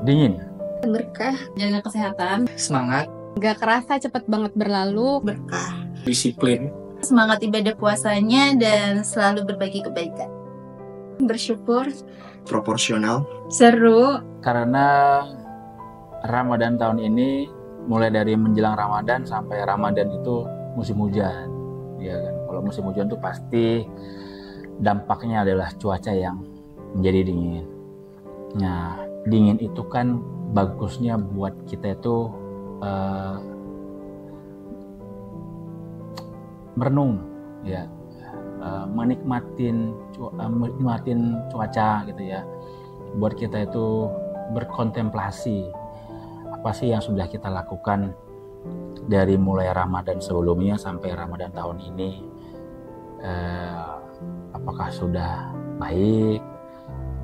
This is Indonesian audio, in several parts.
Dingin, Berkah, Jaga kesehatan, Semangat, gak kerasa cepet banget berlalu. berkah, disiplin, semangat ibadah puasanya, dan selalu berbagi kebaikan. Bersyukur, proporsional, Seru, karena Ramadan tahun ini mulai dari menjelang Ramadan sampai Ramadan itu musim hujan, ya kan? Kalau musim hujan tuh pasti dampaknya adalah cuaca yang menjadi dingin. Nah, dingin itu kan bagusnya buat kita itu merenung, ya, menikmatin cuaca gitu ya. Buat kita itu berkontemplasi apa sih yang sudah kita lakukan dari mulai Ramadan sebelumnya sampai Ramadan tahun ini. Apakah sudah baik?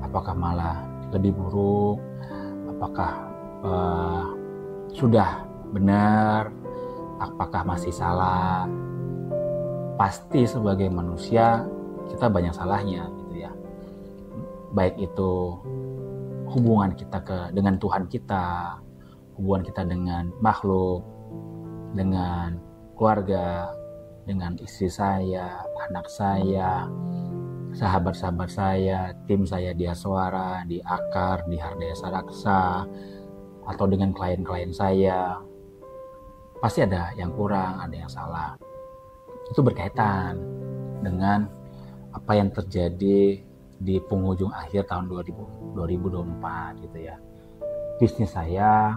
Apakah malah lebih buruk? Apakah sudah benar? Apakah masih salah? Pasti sebagai manusia kita banyak salahnya gitu ya. Baik itu hubungan kita dengan Tuhan kita, hubungan kita dengan makhluk, dengan keluarga, dengan istri saya, anak saya, sahabat-sahabat saya, tim saya di Aswara, di Akar, di Hardaya Saraksa, atau dengan klien-klien saya. Pasti ada yang kurang, ada yang salah. Itu berkaitan dengan apa yang terjadi di penghujung akhir tahun 2024 gitu ya. Bisnis saya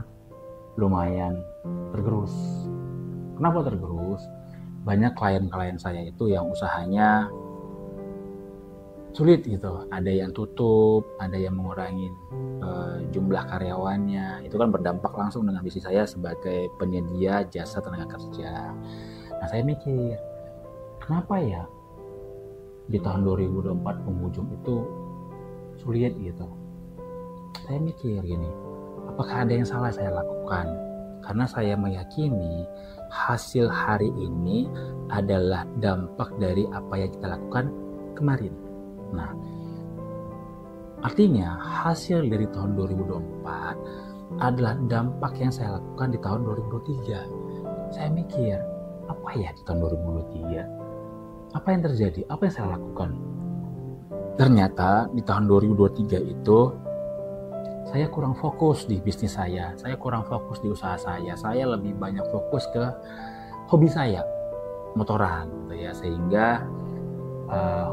lumayan tergerus. Kenapa tergerus? Banyak klien-klien saya itu yang usahanya sulit gitu. Ada yang tutup, ada yang mengurangi jumlah karyawannya. Itu kan berdampak langsung dengan bisnis saya sebagai penyedia jasa tenaga kerja. Nah, saya mikir, kenapa ya di tahun 2024 penghujung itu sulit gitu. Saya mikir gini, apakah ada yang salah saya lakukan? Karena saya meyakini hasil hari ini adalah dampak dari apa yang kita lakukan kemarin. Nah, artinya hasil dari tahun 2024 adalah dampak yang saya lakukan di tahun 2023. Saya mikir, apa ya di tahun 2023? Apa yang terjadi? Apa yang saya lakukan? Ternyata di tahun 2023 itu saya kurang fokus di bisnis saya kurang fokus di usaha saya lebih banyak fokus ke hobi saya, motoran gitu ya, sehingga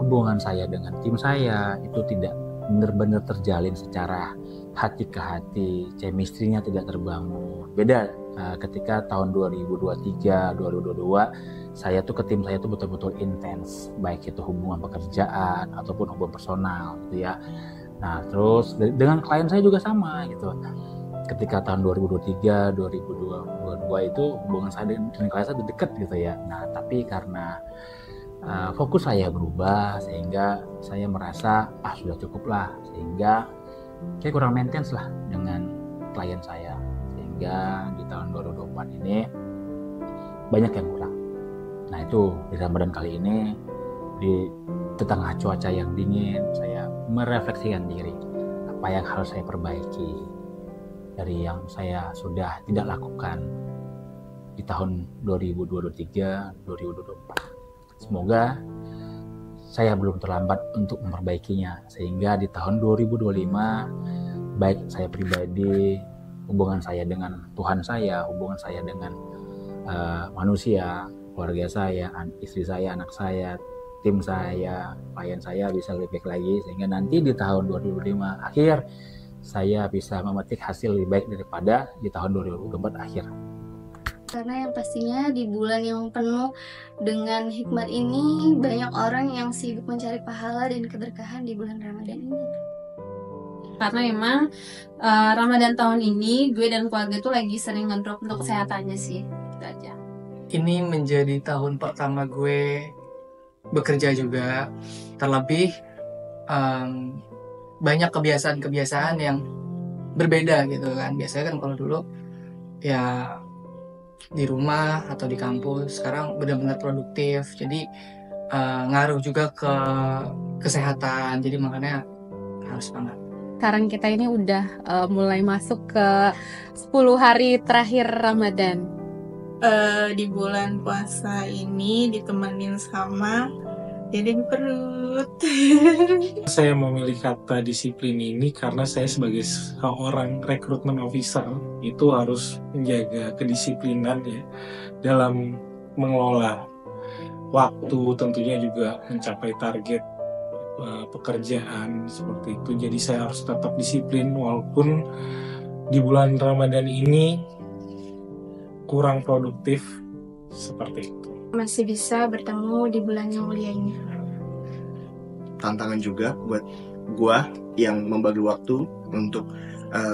hubungan saya dengan tim saya itu tidak benar-benar terjalin secara hati ke hati, chemistry-nya tidak terbangun. Beda ketika tahun 2023, 2022 saya tuh ke tim saya tuh betul-betul intens, baik itu hubungan pekerjaan ataupun hubungan personal gitu ya. Nah, terus dengan klien saya juga sama gitu. Ketika tahun 2023, 2022 itu hubungan saya dengan klien saya dekat gitu ya. Nah, tapi karena fokus saya berubah sehingga saya merasa sudah cukup lah, sehingga saya kurang maintenance lah dengan klien saya, sehingga di tahun 2024 ini banyak yang kurang. Nah, itu di Ramadan kali ini di tengah cuaca yang dingin, saya merefleksikan diri apa yang harus saya perbaiki dari yang saya sudah tidak lakukan di tahun 2023, 2024. Semoga saya belum terlambat untuk memperbaikinya, sehingga di tahun 2025 baik saya pribadi, hubungan saya dengan Tuhan saya, hubungan saya dengan manusia, keluarga saya, istri saya, anak saya, tim saya, klien saya bisa lebih baik lagi, sehingga nanti di tahun 2025 akhir saya bisa memetik hasil lebih baik daripada di tahun 2024 akhir. Karena yang pastinya di bulan yang penuh dengan hikmat ini, banyak orang yang sibuk mencari pahala dan keberkahan di bulan Ramadan ini. Karena emang Ramadan tahun ini gue dan keluarga tuh lagi sering ngedrop untuk kesehatannya sih. Itu aja. Ini menjadi tahun pertama gue bekerja juga. Terlebih banyak kebiasaan-kebiasaan yang berbeda gitu kan. Biasanya kan kalau dulu ya di rumah atau di kampus, sekarang benar-benar produktif. Jadi ngaruh juga ke kesehatan. Jadi makanya harus banget. Sekarang kita ini udah mulai masuk ke 10 hari terakhir Ramadan. Di bulan puasa ini ditemenin sama dinding perut. Saya memilih kata disiplin ini karena saya sebagai seorang rekrutmen officer itu harus menjaga kedisiplinan ya dalam mengelola waktu, tentunya juga mencapai target pekerjaan seperti itu. Jadi saya harus tetap disiplin walaupun di bulan Ramadan ini kurang produktif seperti itu. Masih bisa bertemu di bulan yang mulia ini. Tantangan juga buat gua yang membagi waktu untuk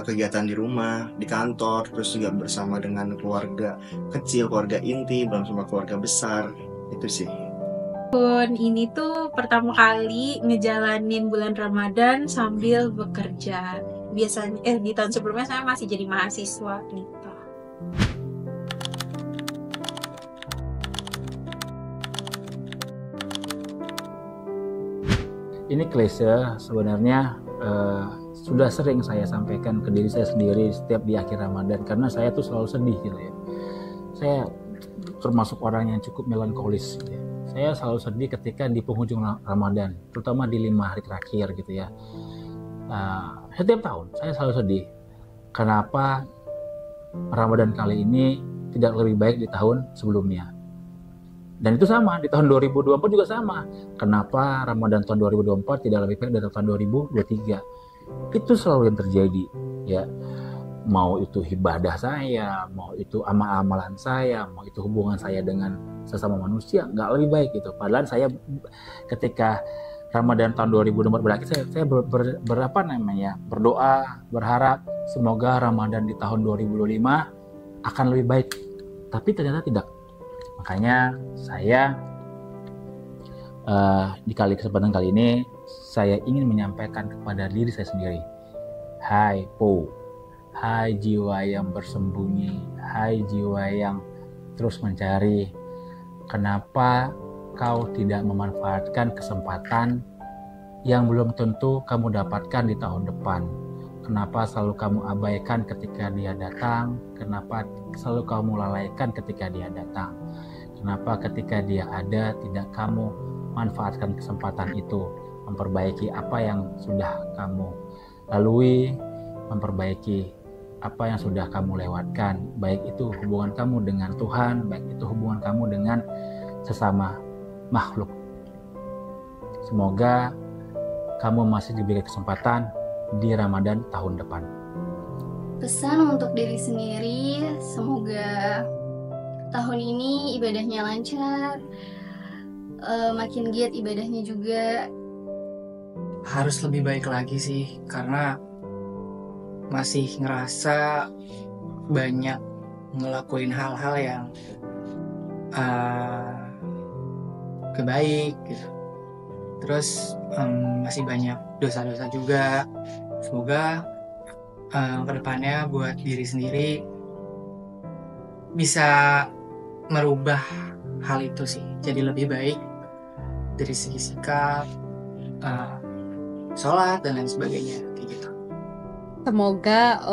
kegiatan di rumah, di kantor, terus juga bersama dengan keluarga kecil, keluarga inti, bersama keluarga besar. Itu sih. Tahun ini tuh pertama kali ngejalanin bulan Ramadan sambil bekerja. Biasanya di tahun sebelumnya saya masih jadi mahasiswa gitu. Ini klise sebenarnya sudah sering saya sampaikan ke diri saya sendiri setiap di akhir Ramadan, karena saya tuh selalu sedih gitu ya. Saya termasuk orang yang cukup melankolis gitu ya. Saya selalu sedih ketika di penghujung Ramadan, terutama di 5 hari terakhir gitu ya. Setiap tahun saya selalu sedih. Kenapa Ramadan kali ini tidak lebih baik di tahun sebelumnya? Dan itu sama, di tahun 2024 juga sama. Kenapa Ramadan tahun 2024 tidak lebih baik dari tahun 2023? Itu selalu yang terjadi ya. Mau itu ibadah saya, mau itu amalan saya, mau itu hubungan saya dengan sesama manusia, nggak lebih baik gitu. Padahal saya ketika Ramadan tahun 2024 berakhir, saya berdoa, berharap semoga Ramadan di tahun 2025 akan lebih baik. Tapi ternyata tidak. Makanya saya di kesempatan kali ini saya ingin menyampaikan kepada diri saya sendiri. Hai Po, hai jiwa yang bersembunyi, hai jiwa yang terus mencari. Kenapa kau tidak memanfaatkan kesempatan yang belum tentu kamu dapatkan di tahun depan? Kenapa selalu kamu abaikan ketika dia datang? Kenapa selalu kamu lalaikan ketika dia datang? Kenapa ketika dia ada tidak kamu manfaatkan kesempatan itu? Memperbaiki apa yang sudah kamu lalui, memperbaiki apa yang sudah kamu lewatkan, baik itu hubungan kamu dengan Tuhan, baik itu hubungan kamu dengan sesama makhluk. Semoga kamu masih diberi kesempatan di Ramadan tahun depan. Pesan untuk diri sendiri, semoga tahun ini ibadahnya lancar, makin giat ibadahnya juga. Harus lebih baik lagi sih, karena masih ngerasa banyak ngelakuin hal-hal yang kebaik gitu. Terus masih banyak dosa-dosa juga. Semoga kedepannya buat diri sendiri bisa merubah hal itu sih, jadi lebih baik dari segi sikap, sholat dan lain sebagainya kayak gitu. Semoga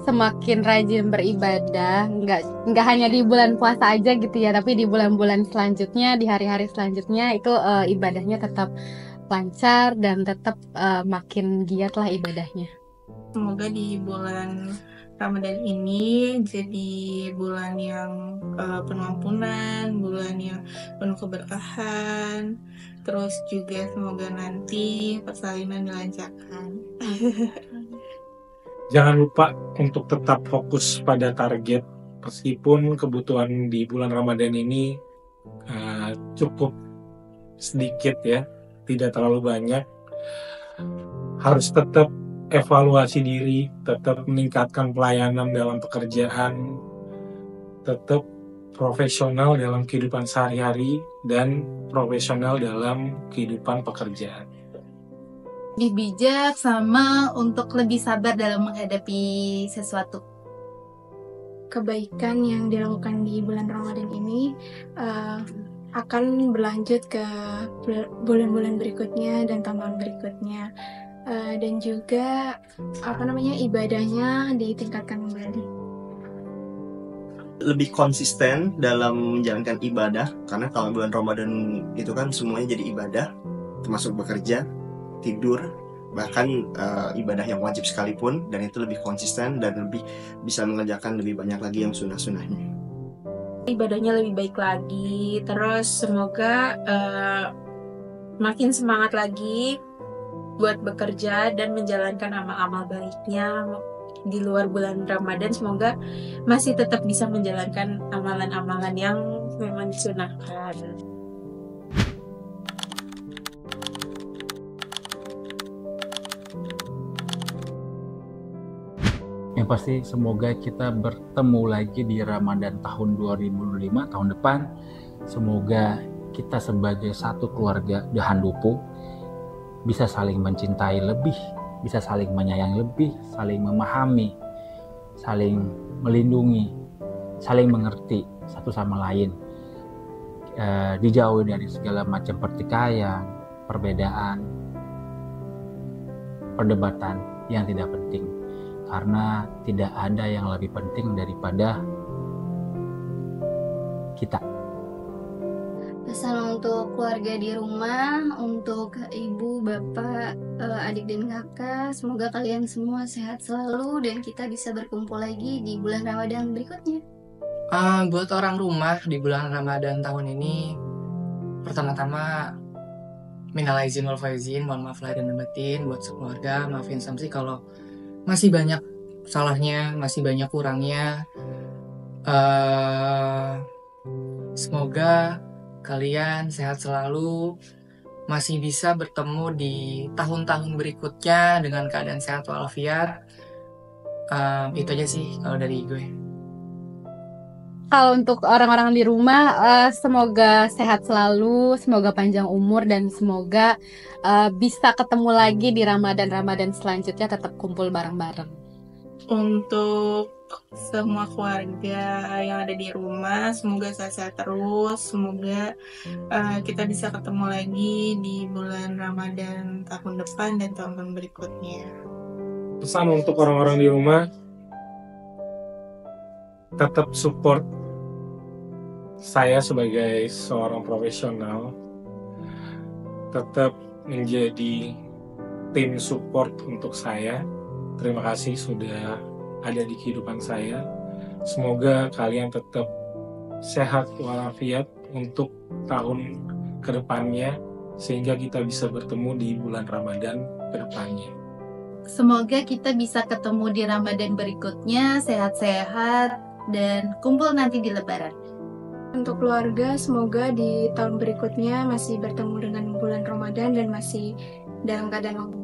semakin rajin beribadah, nggak hanya di bulan puasa aja gitu ya, tapi di bulan-bulan selanjutnya, di hari-hari selanjutnya itu ibadahnya tetap lancar dan tetap makin giat lah ibadahnya. Semoga di bulan Ramadan ini jadi bulan yang penuh ampunan, bulan yang penuh keberkahan. Terus juga semoga nanti persalinan dilancarkan. Jangan lupa untuk tetap fokus pada target, meskipun kebutuhan di bulan Ramadan ini cukup sedikit ya, tidak terlalu banyak. Harus tetap evaluasi diri, tetap meningkatkan pelayanan dalam pekerjaan, tetap profesional dalam kehidupan sehari-hari, dan profesional dalam kehidupan pekerjaan. Lebih bijak sama untuk lebih sabar dalam menghadapi sesuatu. Kebaikan yang dilakukan di bulan Ramadan ini akan berlanjut ke bulan-bulan berikutnya dan tahun berikutnya. Dan juga ibadahnya ditingkatkan kembali. Lebih konsisten dalam menjalankan ibadah, karena kalau bulan Ramadan itu kan semuanya jadi ibadah, termasuk bekerja, tidur, bahkan ibadah yang wajib sekalipun, dan itu lebih konsisten dan lebih bisa mengerjakan lebih banyak lagi yang sunnah-sunnahnya. Ibadahnya lebih baik lagi, terus semoga makin semangat lagi buat bekerja dan menjalankan amal-amal baiknya di luar bulan Ramadan. Semoga masih tetap bisa menjalankan amalan-amalan yang memang disunahkan. Yang pasti semoga kita bertemu lagi di Ramadan tahun 2005, tahun depan. Semoga kita sebagai satu keluarga The Handopo bisa saling mencintai lebih, bisa saling menyayangi lebih, saling memahami, saling melindungi, saling mengerti satu sama lain. Dijauhi dari segala macam pertikaian, perbedaan, perdebatan yang tidak penting. Karena tidak ada yang lebih penting daripada kita. Pesan untuk keluarga di rumah, untuk ibu, bapak, adik dan kakak, semoga kalian semua sehat selalu dan kita bisa berkumpul lagi di bulan Ramadan berikutnya. Buat orang rumah di bulan Ramadan tahun ini, pertama-tama minal aizin wal faizin, mohon maaf lahir dan batin buat sekeluarga. Maafin Samsi kalau masih banyak salahnya, masih banyak kurangnya. Semoga kalian sehat selalu, masih bisa bertemu di tahun-tahun berikutnya dengan keadaan sehat walafiat. Itu aja sih kalau dari gue. Kalau untuk orang-orang di rumah, semoga sehat selalu, semoga panjang umur, dan semoga bisa ketemu lagi di Ramadan selanjutnya, tetap kumpul bareng-bareng. Untuk semua keluarga yang ada di rumah, semoga sehat-sehat terus. Semoga kita bisa ketemu lagi di bulan Ramadan tahun depan dan tahun berikutnya. Pesan untuk orang-orang di rumah, tetap support saya sebagai seorang profesional, tetap menjadi tim support untuk saya. Terima kasih sudah ada di kehidupan saya. Semoga kalian tetap sehat walafiat untuk tahun kedepannya, sehingga kita bisa bertemu di bulan Ramadan kedepannya. Semoga kita bisa ketemu di Ramadan berikutnya, sehat-sehat, dan kumpul nanti di Lebaran. Untuk keluarga, semoga di tahun berikutnya masih bertemu dengan bulan Ramadan dan masih dalam keadaan lengkap.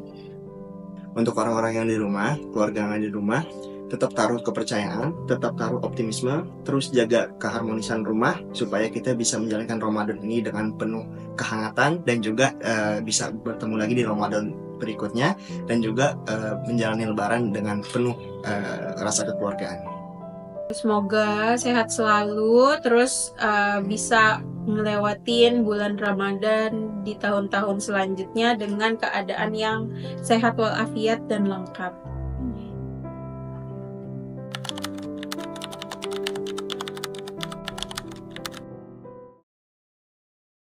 Untuk orang-orang yang di rumah, keluarga yang ada di rumah, tetap taruh kepercayaan, tetap taruh optimisme, terus jaga keharmonisan rumah supaya kita bisa menjalankan Ramadan ini dengan penuh kehangatan dan juga bisa bertemu lagi di Ramadan berikutnya, dan juga menjalani Lebaran dengan penuh rasa kekeluargaan. Semoga sehat selalu, terus bisa ngelewatin bulan Ramadan di tahun-tahun selanjutnya dengan keadaan yang sehat walafiat dan lengkap.